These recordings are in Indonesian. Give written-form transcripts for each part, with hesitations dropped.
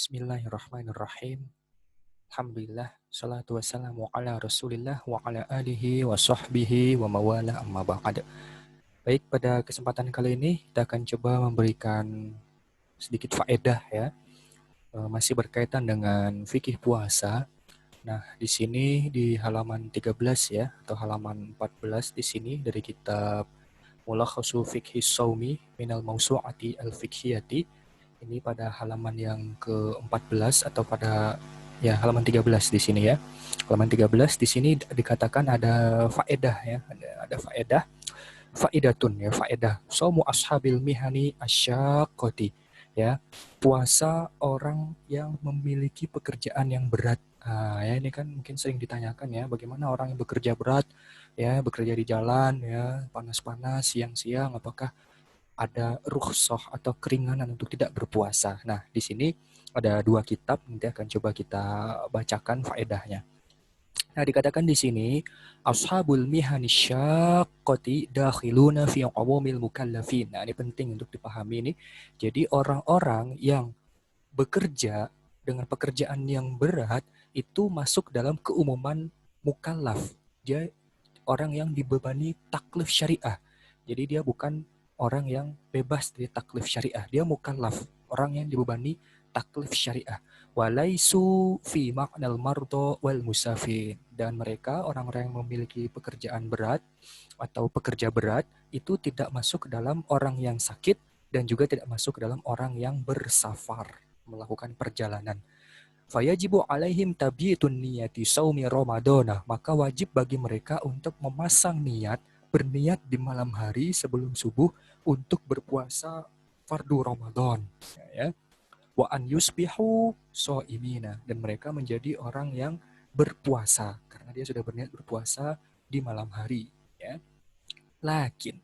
Bismillahirrahmanirrahim. Alhamdulillah, salatu wassalamu ala rasulillah wa ala alihi wa sahbihi wa mawala amma ba'd. Baik, pada kesempatan kali ini kita akan coba memberikan sedikit faedah ya. Masih berkaitan dengan fikih puasa. Nah, di sini di halaman 13 ya, atau halaman 14 di sini dari kitab Mulakhasu Fiqhi Shaumi minal Mausu'ati al-Fiqhiyati. Ini pada halaman yang ke-14 atau pada halaman 13 di sini ya. Halaman 13 di sini dikatakan ada faedah ya, ada faedah. Faedatun ya, faedah. Saumu ashabil mihani asyaqqati ya. Puasa orang yang memiliki pekerjaan yang berat. Ya ini kan mungkin sering ditanyakan ya, bagaimana orang yang bekerja berat ya, bekerja di jalan ya, panas-panas, siang-siang, apakah ada rukhsah atau keringanan untuk tidak berpuasa. Nah, di sini ada dua kitab, nanti akan coba kita bacakan faedahnya. Nah, dikatakan di sini, ashabul mihani syaqqati dakhiluna fi umumil mukallafin. Nah, ini penting untuk dipahami ini. Jadi orang-orang yang bekerja dengan pekerjaan yang berat itu masuk dalam keumuman mukallaf. Dia orang yang dibebani taklif syariah. Jadi dia bukan orang yang bebas dari taklif syariah. Dia mukallaf, orang yang dibebani taklif syariah. Walaisu fi ma'nal mardo wal musafir. Dan mereka orang-orang yang memiliki pekerjaan berat atau pekerja berat itu tidak masuk ke dalam orang yang sakit dan juga tidak masuk ke dalam orang yang bersafar, melakukan perjalanan. Fayajibu alaihim tabiitun niyati saumi Ramadana. Maka wajib bagi mereka untuk memasang niat, berniat di malam hari sebelum subuh untuk berpuasa fardu Ramadan. Ya. Wa an yusbihu shaimina. Dan mereka menjadi orang yang berpuasa karena dia sudah berniat berpuasa di malam hari. Ya. Lakin,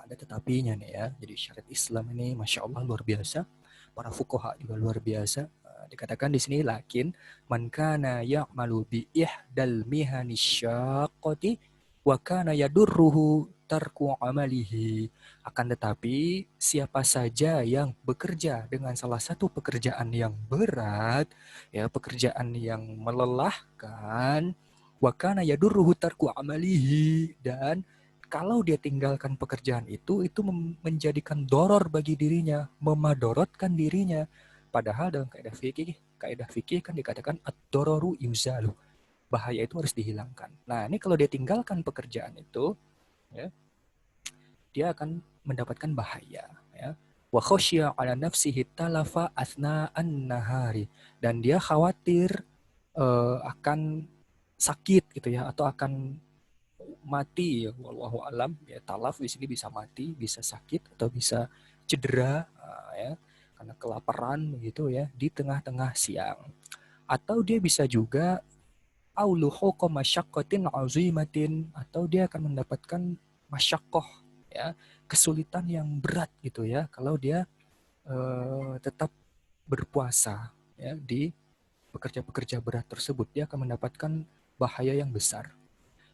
ada tetapinya nih ya. Jadi syariat Islam ini Masya Allah luar biasa. Para fuqaha juga luar biasa. Dikatakan di sini lakin man kana ya'malu bi ihdal mihani syaqqati wa kana yadurruhu tarku amalihi. Akan tetapi siapa saja yang bekerja dengan salah satu pekerjaan yang berat, ya pekerjaan yang melelahkan, wa kana yadurruhu tarku amalihi, dan kalau dia tinggalkan pekerjaan itu menjadikan doror bagi dirinya, memadorotkan dirinya. Padahal dalam kaidah fikih kan dikatakan ad-dororu yuzalu. Bahaya itu harus dihilangkan. Nah, ini kalau dia tinggalkan pekerjaan itu, ya, dia akan mendapatkan bahaya. Ya. Wa khosya ala nafsihi talafa asna'an nahari. Dan dia khawatir akan sakit gitu ya, atau akan mati ya, wallahu alam ya. Talaf di sini bisa mati, bisa sakit, atau bisa cedera ya karena kelaparan begitu ya di tengah-tengah siang. Atau dia bisa juga auluhu masyaqqatin azimatin, atau dia akan mendapatkan masyaqqah ya, kesulitan yang berat gitu ya kalau dia tetap berpuasa ya di pekerja-pekerja berat tersebut. Dia akan mendapatkan bahaya yang besar.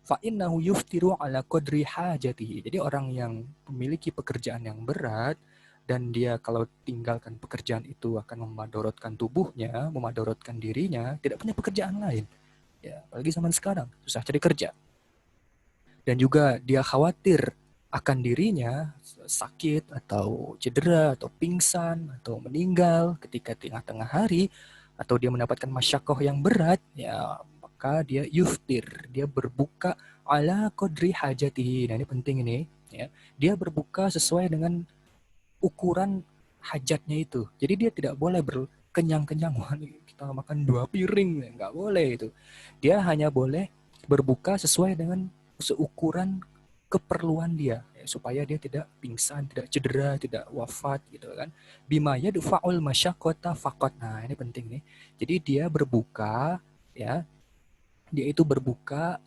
Fa'innahu yuftiru ala qadri hajatihi. Jadi orang yang memiliki pekerjaan yang berat dan dia kalau tinggalkan pekerjaan itu akan memadorotkan tubuhnya, memadorotkan dirinya, tidak punya pekerjaan lain. Ya, apalagi zaman sekarang susah cari kerja. Dan juga dia khawatir akan dirinya sakit atau cedera atau pingsan atau meninggal ketika tengah-tengah hari, atau dia mendapatkan masyakoh yang berat, ya maka dia yuftir, dia berbuka ala qadri hajatihi. Nah ini penting ini ya. Dia berbuka sesuai dengan ukuran hajatnya itu. Jadi dia tidak boleh berkenyang-kenyang, wah kita makan 2 piring, nggak boleh itu. Dia hanya boleh berbuka sesuai dengan seukuran keperluan dia ya, supaya dia tidak pingsan, tidak cedera, tidak wafat gitu kan. Bima yadfa'ul masyaqqata faqat. Nah, ini penting nih. Jadi dia berbuka ya, dia itu berbuka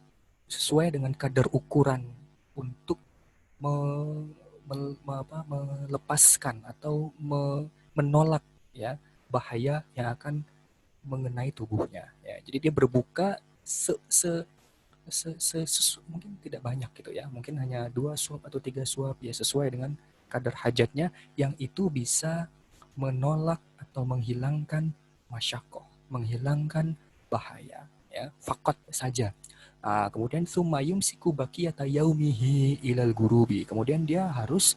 sesuai dengan kadar ukuran untuk melepaskan atau menolak ya bahaya yang akan mengenai tubuhnya ya. Jadi dia berbuka mungkin tidak banyak gitu ya, mungkin hanya 2 suap atau 3 suap ya, sesuai dengan kadar hajatnya, yang itu bisa menolak atau menghilangkan masyaqqah, menghilangkan bahaya, ya, faqat saja. Kemudian summa yumsiku baqiyata yaumihi ilal gurubi. Kemudian dia harus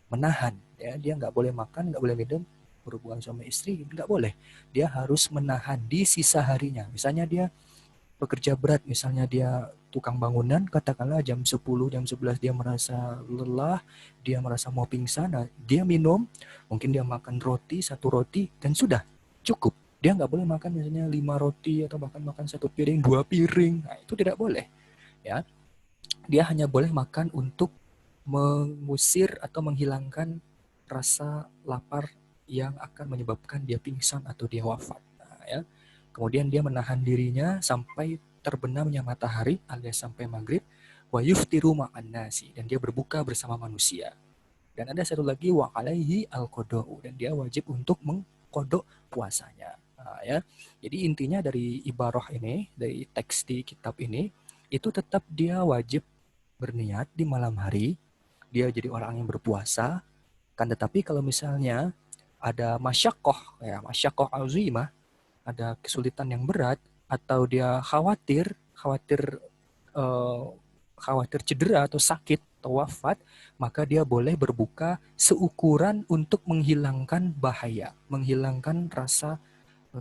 menahan, ya, dia nggak boleh makan, nggak boleh minum, berhubungan sama istri nggak boleh. Dia harus menahan di sisa harinya. Misalnya dia bekerja berat, misalnya dia tukang bangunan, katakanlah jam 10, jam 11 dia merasa lelah, dia merasa mau pingsan, dia minum, mungkin dia makan roti, satu roti, dan sudah, cukup. Dia nggak boleh makan misalnya 5 roti atau bahkan makan satu piring, 2 piring. Nah, itu tidak boleh. Ya, dia hanya boleh makan untuk mengusir atau menghilangkan rasa lapar yang akan menyebabkan dia pingsan atau dia wafat. Nah, ya. Kemudian dia menahan dirinya sampai terbenamnya matahari alias sampai maghrib, wa yuftiru ma'an nasi, dan dia berbuka bersama manusia. Dan ada satu lagi, wa alaihi al-qada'u, dan dia wajib untuk mengkodok puasanya. Nah, ya. Jadi intinya dari ibarah ini, dari teks di kitab ini, itu tetap dia wajib berniat di malam hari, dia jadi orang yang berpuasa, kan, tetapi kalau misalnya ada masyakoh, ya masyakoh azimah, ada kesulitan yang berat, atau dia khawatir eh, khawatir cedera atau sakit atau wafat, maka dia boleh berbuka seukuran untuk menghilangkan bahaya, menghilangkan rasa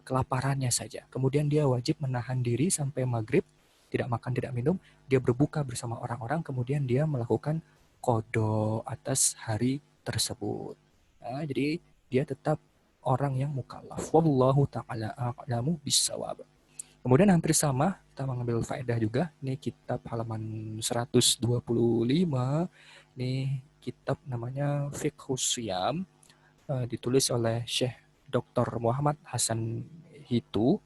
kelaparannya saja. Kemudian dia wajib menahan diri sampai maghrib, tidak makan, tidak minum, dia berbuka bersama orang-orang, kemudian dia melakukan qada atas hari tersebut. Nah, jadi dia tetap orang yang mukallaf. Wallahu ta'ala a'lamu bissawab. Kemudian hampir sama, kita mengambil faedah juga. Ini kitab halaman 125. Ini kitab namanya Fiqhus Syam, ditulis oleh Syekh Dr. Muhammad Hasan Hitu.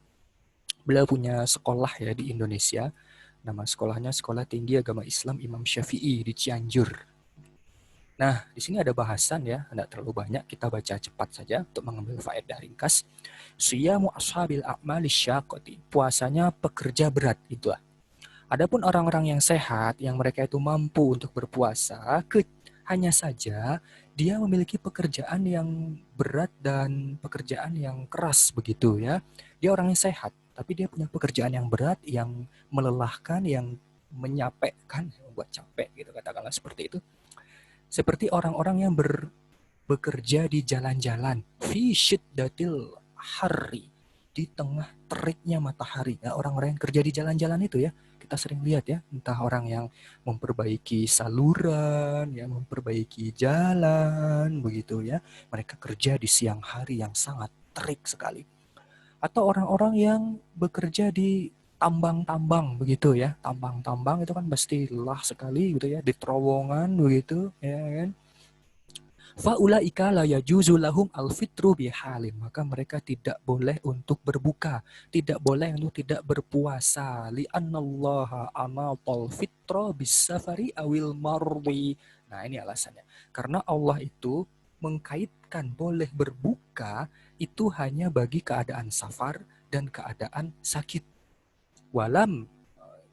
Beliau punya sekolah ya di Indonesia. Nama sekolahnya Sekolah Tinggi Agama Islam Imam Syafi'i di Cianjur. Nah, di sini ada bahasan ya, tidak terlalu banyak, kita baca cepat saja untuk mengambil faedah ringkas. Siyamu ashabil a'mali syaqati, puasanya pekerja berat, itulah. Adapun orang-orang yang sehat, yang mereka itu mampu untuk berpuasa, hanya saja dia memiliki pekerjaan yang berat dan pekerjaan yang keras begitu ya. Dia orang yang sehat, tapi dia punya pekerjaan yang berat, yang melelahkan, yang menyapekkan, membuat capek gitu, katakanlah seperti itu. Seperti orang-orang yang bekerja di jalan-jalan, fi syiddatil hari, di tengah teriknya matahari. Ya, orang-orang yang kerja di jalan-jalan itu ya, kita sering lihat ya, entah orang yang memperbaiki saluran, ya, memperbaiki jalan, begitu ya. Mereka kerja di siang hari yang sangat terik sekali. Atau orang-orang yang bekerja di tambang-tambang begitu ya. Tambang-tambang itu kan pasti lelah sekali gitu ya, di terowongan begitu ya kan. Faulaika la yajuzu lahum alfitru bihalin, maka mereka tidak boleh untuk berbuka, tidak boleh untuk tidak berpuasa. Li'annallaha anatal fitra bisafari awil marwi. Nah, ini alasannya. Karena Allah itu mengkaitkan boleh berbuka itu hanya bagi keadaan safar dan keadaan sakit. Walam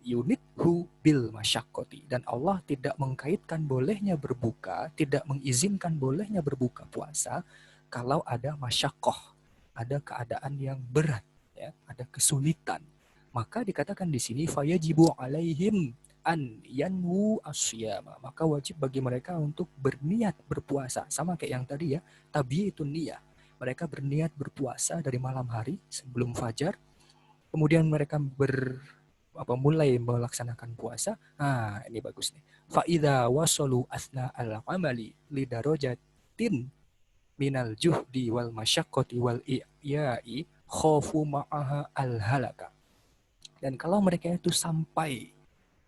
yunithu bil masyakkoti, dan Allah tidak mengkaitkan bolehnya berbuka, tidak mengizinkan bolehnya berbuka puasa kalau ada masyakoh, ada keadaan yang berat, ya, ada kesulitan. Maka dikatakan di sini fayajibu alaihim an yanwu asyama, maka wajib bagi mereka untuk berniat berpuasa, sama kayak yang tadi ya, tabi'itun niyah. Mereka berniat berpuasa dari malam hari sebelum fajar, kemudian mereka mulai melaksanakan puasa. Nah, ini bagus nih. Fa'idha wasalu asna al-amali lidarojatin minal juhdi wal masyakkoti wal i'ya'i khofu ma'aha al-halaka. Dan kalau mereka itu sampai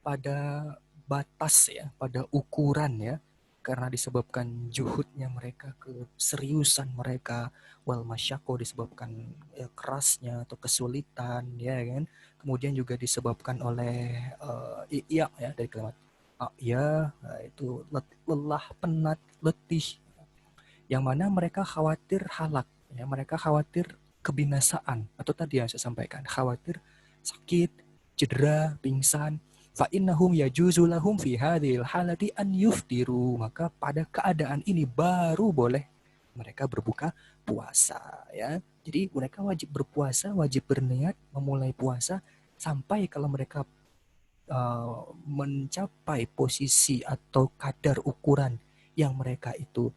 pada batas ya, pada ukuran ya, karena disebabkan juhudnya mereka, keseriusan mereka, wal masyako disebabkan ya, kerasnya atau kesulitan ya kan, kemudian juga disebabkan oleh iya ya, dari kalimat ya, itu lelah, penat, letih, yang mana mereka khawatir halak ya, mereka khawatir kebinasaan, atau tadi yang saya sampaikan, khawatir sakit, cedera, pingsan. Fa innahum yajuzu lahum fi hadhil halati an yuftiru, maka pada keadaan ini baru boleh mereka berbuka puasa ya. Jadi mereka wajib berpuasa, wajib berniat memulai puasa sampai kalau mereka mencapai posisi atau kadar ukuran yang mereka itu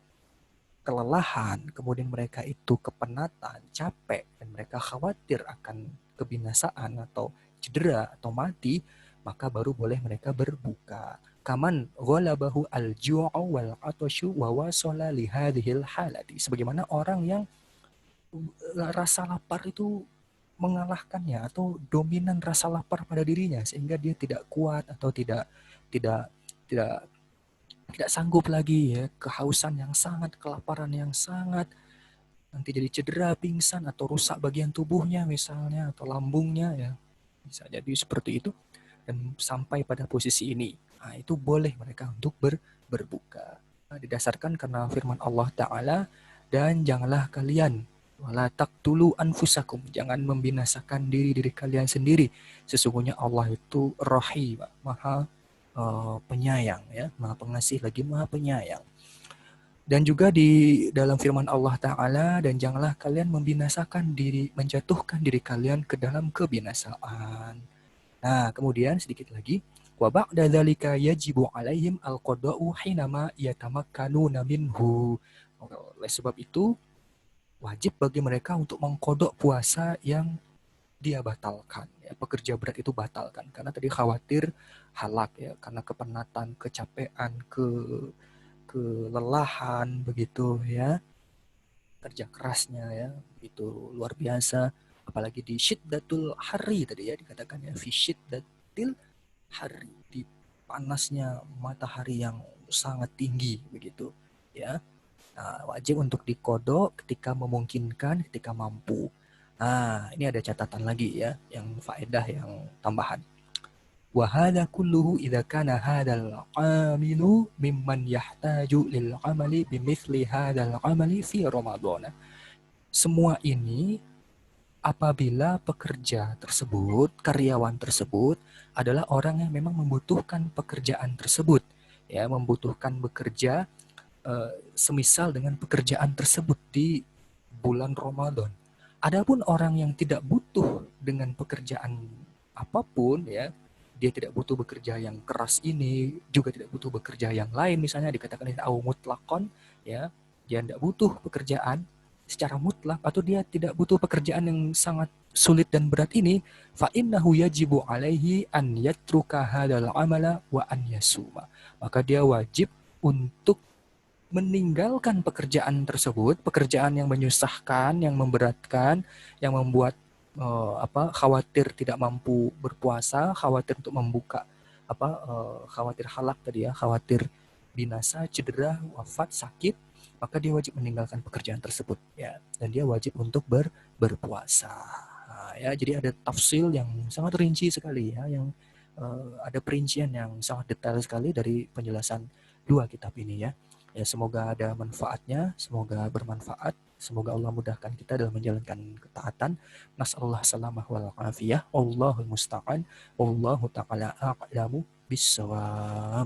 kelelahan, kemudian mereka itu kepenatan, capek, dan mereka khawatir akan kebinasaan atau cedera atau mati, maka baru boleh mereka berbuka. Kaman ghalabahu al-ju'u wal 'atasyu wa wasala li hadhil halati. Sebagaimana orang yang rasa lapar itu mengalahkannya atau dominan rasa lapar pada dirinya sehingga dia tidak kuat atau tidak tidak tidak sanggup lagi ya, kehausan yang sangat, kelaparan yang sangat, nanti jadi cedera, pingsan atau rusak bagian tubuhnya misalnya atau lambungnya ya. Bisa jadi seperti itu dan sampai pada posisi ini. Nah, itu boleh mereka untuk berbuka. Nah, didasarkan karena firman Allah Ta'ala, dan janganlah kalian wala taqtulu anfusakum, jangan membinasakan diri kalian sendiri. Sesungguhnya Allah itu Rahim, Maha penyayang ya, Maha pengasih lagi Maha penyayang. Dan juga di dalam firman Allah Ta'ala, dan janganlah kalian membinasakan diri, menjatuhkan diri kalian ke dalam kebinasaan. Nah, kemudian sedikit lagi, wa ba'da dzalika yajibu 'alaihim al-qada'u hinama yatamakkanuna minhu. Oleh sebab itu, wajib bagi mereka untuk mengkodok puasa yang dia batalkan. Ya, pekerja berat itu batalkan karena tadi khawatir halak ya, karena kepenatan, kecapean, kelelahan begitu ya, kerja kerasnya ya, itu luar biasa. Apalagi di syiddatul hari tadi ya dikatakan ya, fi syiddatil hari, di panasnya matahari yang sangat tinggi begitu ya. Nah, wajib untuk dikodok ketika memungkinkan, ketika mampu. Nah, ini ada catatan lagi ya, yang faedah yang tambahan. Wa hadza kulluhu idza kana hadzal amilu mimman yahtaju lil amali bimithli hadzal amali fi Ramadan. Semua ini apabila pekerja tersebut, karyawan tersebut adalah orang yang memang membutuhkan pekerjaan tersebut, ya, membutuhkan bekerja semisal dengan pekerjaan tersebut di bulan Ramadan. Adapun orang yang tidak butuh dengan pekerjaan apapun ya, dia tidak butuh bekerja yang keras ini, juga tidak butuh bekerja yang lain, misalnya dikatakan au mutlakon ya, dia tidak butuh pekerjaan secara mutlak atau dia tidak butuh pekerjaan yang sangat sulit dan berat ini, fa innahu yajibu alaihi an yatruka hadzal amala wa an yasuma. Maka dia wajib untuk meninggalkan pekerjaan tersebut, pekerjaan yang menyusahkan, yang memberatkan, yang membuat khawatir tidak mampu berpuasa, khawatir untuk membuka khawatir halak tadi ya, khawatir binasa, cedera, wafat, sakit, maka dia wajib meninggalkan pekerjaan tersebut ya, dan dia wajib untuk berpuasa. Nah, ya, jadi ada tafsil yang sangat rinci sekali ya, yang ada perincian yang sangat detail sekali dari penjelasan dua kitab ini ya. Ya, semoga ada manfaatnya, semoga bermanfaat, semoga Allah mudahkan kita dalam menjalankan ketaatan. Nasallahu salamah wal afiyah. Allahul musta'an. Wallahu ta'ala a'lamu bissawab.